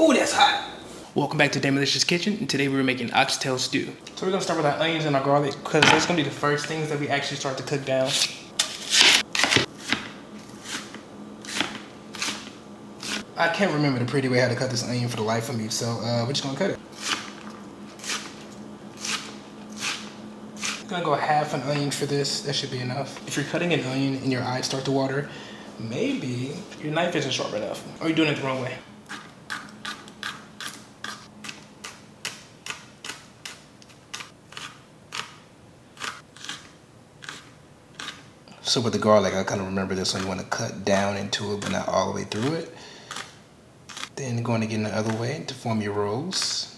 Oh, that's hot. Welcome back to Damelicious Kitchen, and today we're making oxtail stew. So we're gonna start with our onions and our garlic, because that's gonna be the first things that we actually start to cook down. I can't remember the pretty way how to cut this onion for the life of me, so we're just gonna cut it. I'm gonna go half an onion for this. That should be enough. If you're cutting an onion and your eyes start to water, maybe your knife isn't sharp enough, or you're doing it the wrong way. So with the garlic, I kind of remember this one. You want to cut down into it, but not all the way through it. Then going again the other way to form your rolls.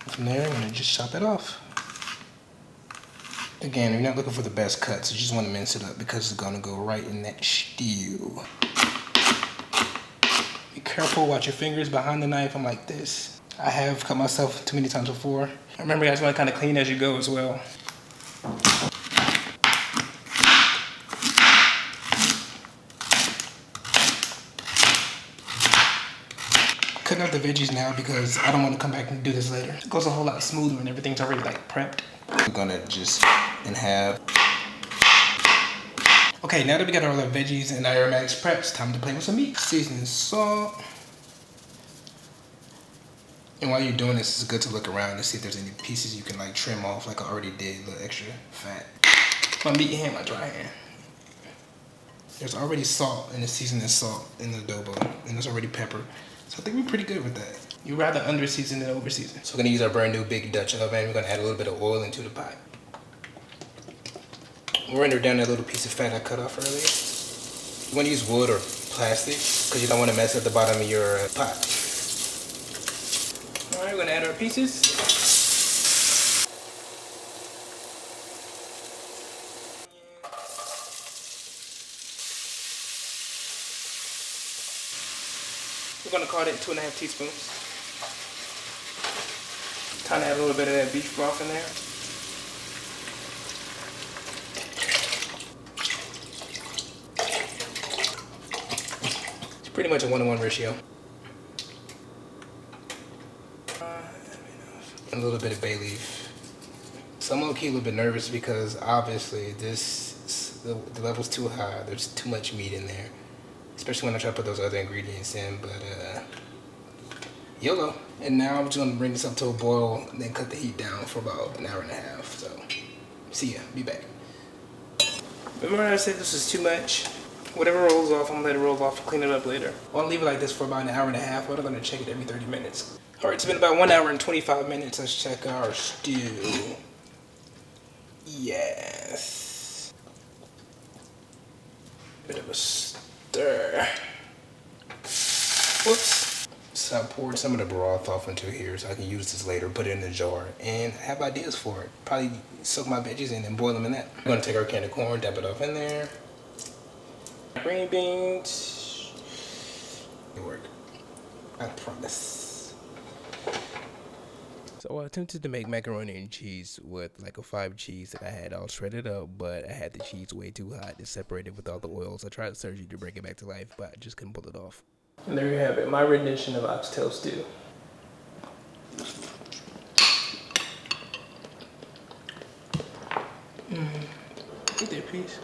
From there, I'm going to just chop it off. Again, you're not looking for the best cuts. You just want to mince it up because it's going to go right in that stew. Be careful, watch your fingers behind the knife. I'm like this. I have cut myself too many times before. Remember, you guys want to kind of clean as you go as well. Cutting up the veggies now because I don't want to come back and do this later. It goes a whole lot smoother and everything's already like prepped. I'm gonna just in half. Okay, now that we got all our veggies and our aromatics prepped, it's time to play with some meat. Seasoning, salt. And while you're doing this, it's good to look around and see if there's any pieces you can like trim off, like I already did, a little extra fat. My meat hand, my dry hand. There's already salt in the seasoning salt in the adobo, and there's already pepper. So I think we're pretty good with that. You'd rather under season than over season. So we're gonna use our brand new big Dutch oven. We're gonna add a little bit of oil into the pot. We'll render down that little piece of fat I cut off earlier. You wanna use wood or plastic because you don't wanna mess up the bottom of your pot. All right, we're gonna add our pieces. We're gonna call it 2½ teaspoons. Time to add a little bit of that beef broth in there. It's pretty much a 1-to-1 ratio. A little bit of bay leaf. So I'm low-key a little bit nervous because obviously the level's too high. There's too much meat in there. Especially when I try to put those other ingredients in, but YOLO. And now I'm just gonna bring this up to a boil and then cut the heat down for about 1.5 hours. So, see ya, be back. Remember I said this is too much? Whatever rolls off, I'm gonna let it roll off and clean it up later. I'll leave it like this for about 1.5 hours, but I'm gonna check it every 30 minutes. All right, it's been about 1 hour and 25 minutes. Let's check our stew. Yes. Bit of a stir. Whoops. So I poured some of the broth off into here so I can use this later, put it in the jar, and have ideas for it. Probably soak my veggies in and boil them in that. I'm gonna take our can of corn, dab it off in there. Green beans. It worked. I promise. So I attempted to make macaroni and cheese with like a 5 cheese that I had all shredded up, but I had the cheese way too hot to separate it with all the oils. I tried surgery to bring it back to life, but I just couldn't pull it off. And there you have it, my rendition of oxtail stew. Eat that piece.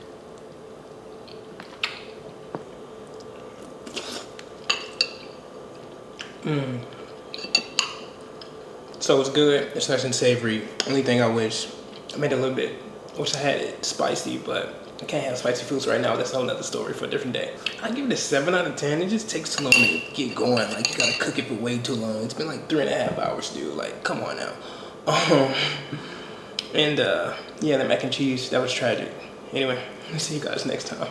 So it's good, it's nice and savory. Only thing I wish, I made a little bit, wish I had it spicy, but I can't have spicy foods right now. That's a whole nother story for a different day. I give it a 7 out of 10. It just takes too long to get going. Like, you gotta cook it for way too long. It's been like 3.5 hours, dude. Like, come on now. Yeah, the mac and cheese, that was tragic. Anyway, I'll see you guys next time.